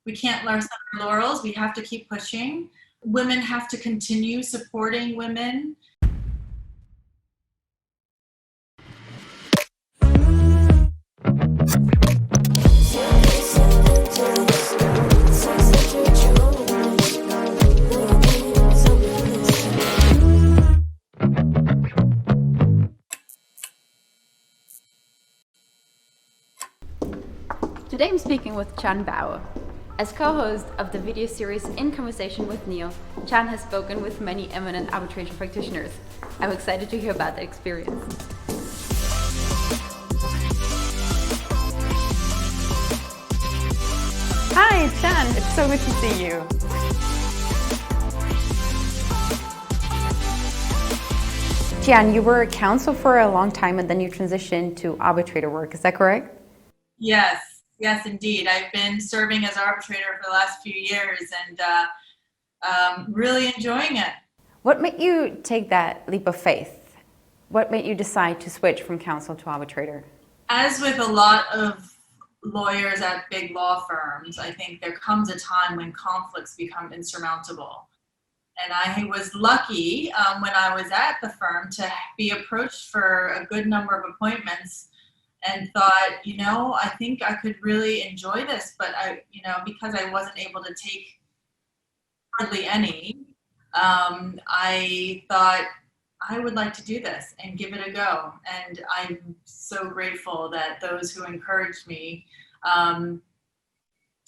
We can't rest on our laurels. We have to keep pushing. Women have to continue supporting women. Today I'm speaking with Chiann Bao. As co-host of the video series In Conversation with Neil, Chiann has spoken with many eminent arbitration practitioners. I'm excited to hear about that experience. Hi Chiann, it's so good to see you. Chiann, you were a counsel for a long time and then you transitioned to arbitrator work, is that correct? Yes, indeed. I've been serving as arbitrator for the last few years and really enjoying it. What made you take that leap of faith? What made you decide to switch from counsel to arbitrator? As with a lot of lawyers at big law firms, I think there comes a time when conflicts become insurmountable. And I was lucky when I was at the firm to be approached for a good number of appointments and thought, I think I could really enjoy this, but because I wasn't able to take hardly any, I thought I would like to do this and give it a go. And I'm so grateful that those who encouraged me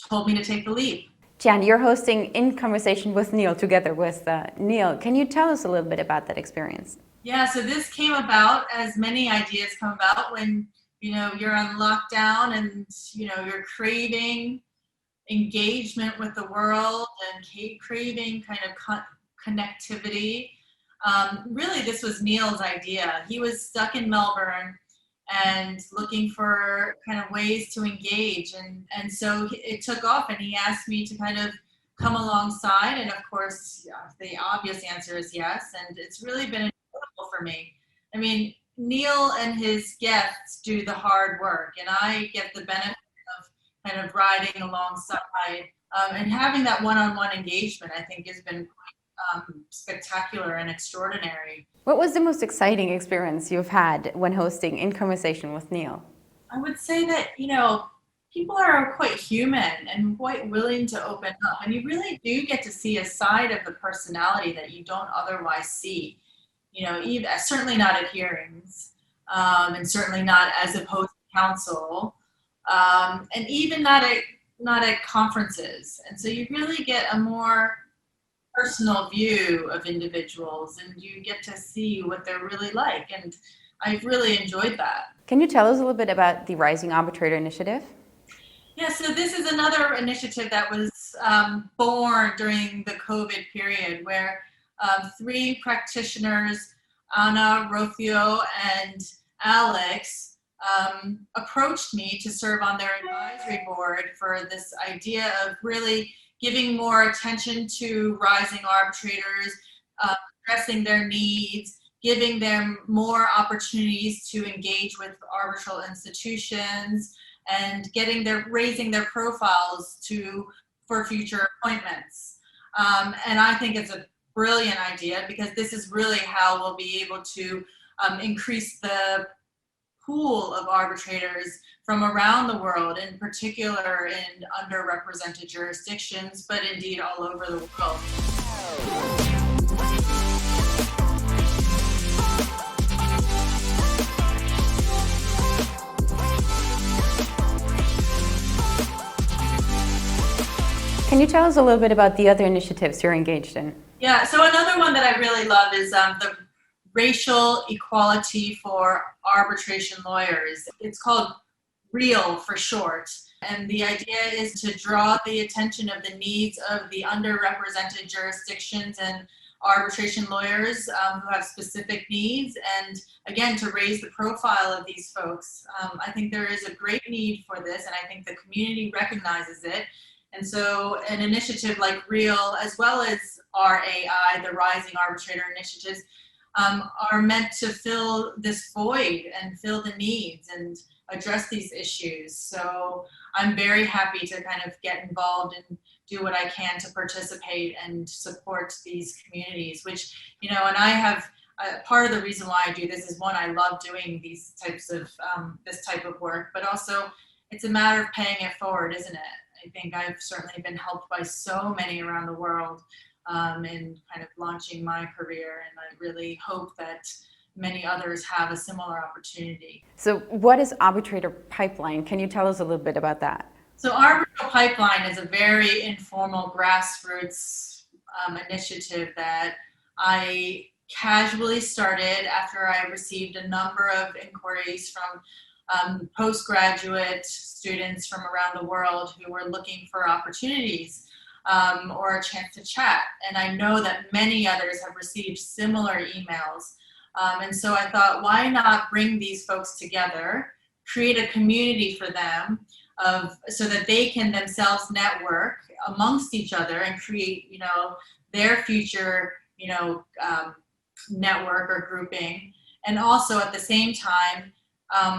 told me to take the leap. Chiann, you're hosting In Conversation with Neil together with Neil. Can you tell us a little bit about that experience? Yeah, so this came about, as many ideas come about, when you're on lockdown and you're craving engagement with the world and craving kind of connectivity. Really, this was Neil's idea. He was stuck in Melbourne and looking for kind of ways to engage, and so it took off, and he asked me to kind of come alongside, and of course the obvious answer is yes, and it's really been enjoyable for me. I mean, Neil and his guests do the hard work, and I get the benefit of kind of riding alongside, and having that one-on-one engagement, I think, has been spectacular and extraordinary. What was the most exciting experience you've had when hosting In Conversation with Neil? I would say that, people are quite human and quite willing to open up, and you really do get to see a side of the personality that you don't otherwise see. Even, certainly not at hearings, and certainly not as opposed to counsel, and even not at conferences. And so you really get a more personal view of individuals, and you get to see what they're really like. And I've really enjoyed that. Can you tell us a little bit about the Rising Arbitrator Initiative? Yeah, so this is another initiative that was born during the COVID period, where 3 practitioners, Anna, Rothio, and Alex, approached me to serve on their advisory board for this idea of really giving more attention to rising arbitrators, addressing their needs, giving them more opportunities to engage with arbitral institutions, and raising their profiles for future appointments. And I think it's a brilliant idea, because this is really how we'll be able to increase the pool of arbitrators from around the world, in particular in underrepresented jurisdictions, but indeed all over the world. Can you tell us a little bit about the other initiatives you're engaged in? Yeah, so another one that I really love is the Racial Equality for Arbitration Lawyers. It's called REAL for short. And the idea is to draw the attention of the needs of the underrepresented jurisdictions and arbitration lawyers who have specific needs, and again, to raise the profile of these folks. I think there is a great need for this, and I think the community recognizes it. And so an initiative like REAL, as well as RAI, the Rising Arbitrator Initiatives, are meant to fill this void and fill the needs. And address these issues. So I'm very happy to kind of get involved and do what I can to participate and support these communities, which, and I have, part of the reason why I do this is, one, I love doing these types of, this type of work, but also it's a matter of paying it forward, isn't it? I think I've certainly been helped by so many around the world in kind of launching my career, and I really hope that many others have a similar opportunity. So what is Arbitrator Pipeline? Can you tell us a little bit about that? So Arbitral Pipeline is a very informal grassroots initiative that I casually started after I received a number of inquiries from postgraduate students from around the world who were looking for opportunities or a chance to chat. And I know that many others have received similar emails. And so I thought, why not bring these folks together, create a community for them so that they can themselves network amongst each other and create, their future, network or grouping, and also at the same time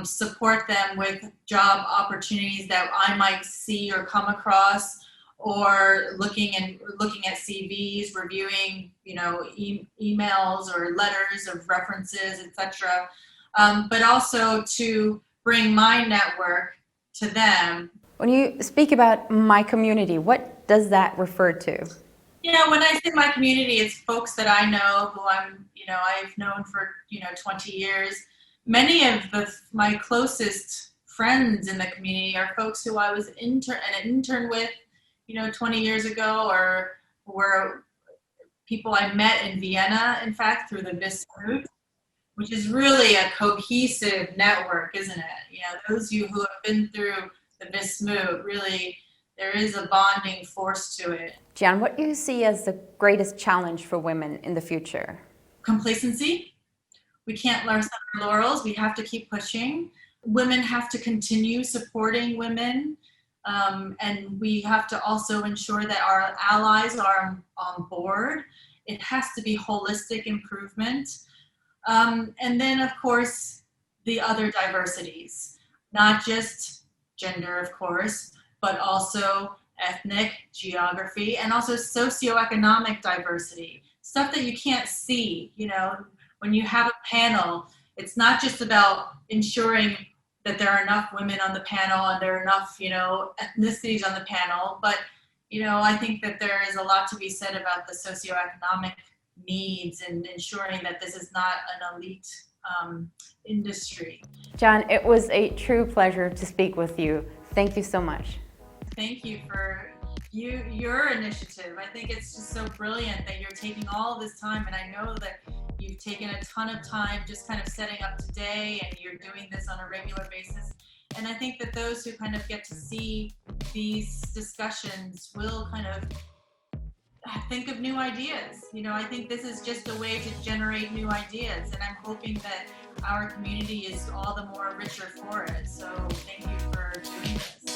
support them with job opportunities that I might see or come across, or looking at CVs, reviewing, emails or letters of references, etc. But also to bring my network to them. When you speak about my community, what does that refer to? When I say my community, it's folks that I know who I've known for 20 years. Many of my closest friends in the community are folks who I was an intern with 20 years ago, or were people I met in Vienna, in fact, through the VIS route, which is really a cohesive network, isn't it? Those of you who have been through the VIS route, really, there is a bonding force to it. Chiann, what do you see as the greatest challenge for women in the future? Complacency. We can't rest on our laurels. We have to keep pushing. Women have to continue supporting women. And we have to also ensure that our allies are on board. It has to be holistic improvement. And then, of course, the other diversities, not just gender, of course, but also ethnic, geography, and also socio-economic diversity, stuff that you can't see. When you have a panel, it's not just about ensuring that there are enough women on the panel and there are enough, ethnicities on the panel, but, I think that there is a lot to be said about the socioeconomic needs and ensuring that this is not an elite industry. Chiann, it was a true pleasure to speak with you. Thank you so much. Thank you for your initiative. I think it's just so brilliant that you're taking all this time, and I know that you've taken a ton of time just kind of setting up today, and you're doing this on a regular basis. And I think that those who kind of get to see these discussions will kind of think of new ideas. I think this is just a way to generate new ideas, and I'm hoping that our community is all the more richer for it. So thank you for doing this.